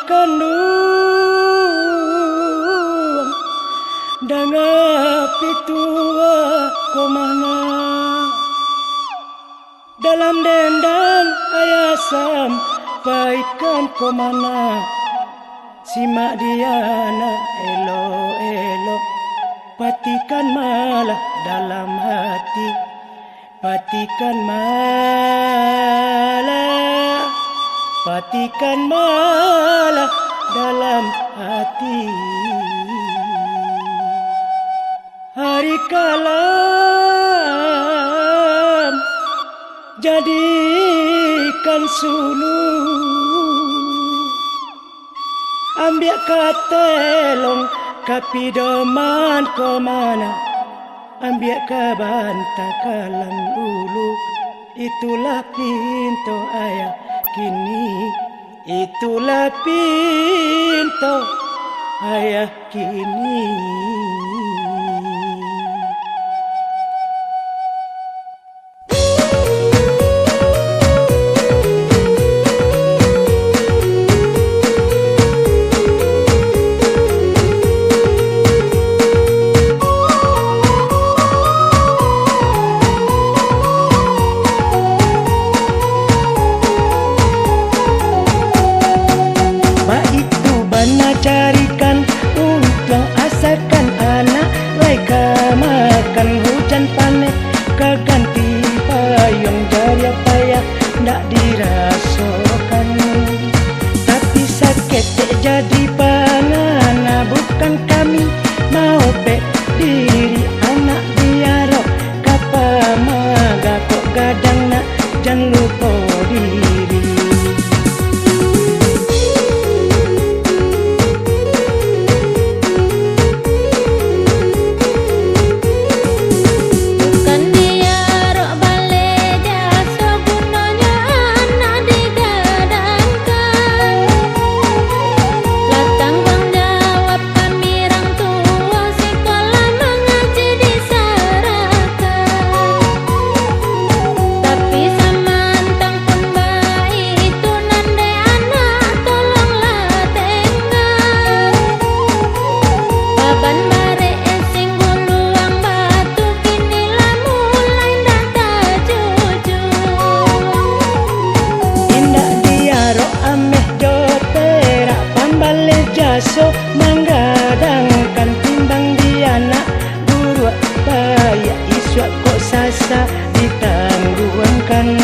kandung dangapi tua komana dalam dendang ayasam paitkan komana simak diana elo patikan malah dalam hati patikan malah dalam hati hari kalam jadikan sulu ambil katelong kapidoman komana ambil kabanta kalang ulu itulah pintu ayah kini itulah pintu ayah kini. Carikan untuk asalkan anak laika makan hujan panen keganti payung jaya payah ndak dirasakan tapi sakit jadi pangana bukan kami mau pek diri anak biaro kapa maga kok gadang nak jangan lupa diri. So menggadangkan timbang dia nak guru payah iswak kok sasa ditangguhkan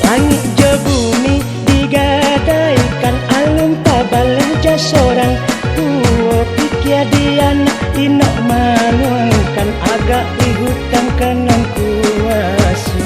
langit je bumi digadaikan alun tabaleja seorang tua pikir dia nak inok manuangkan agak di hutan kanan kuasu.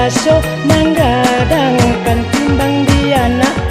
So menggadangkan timbang dia nak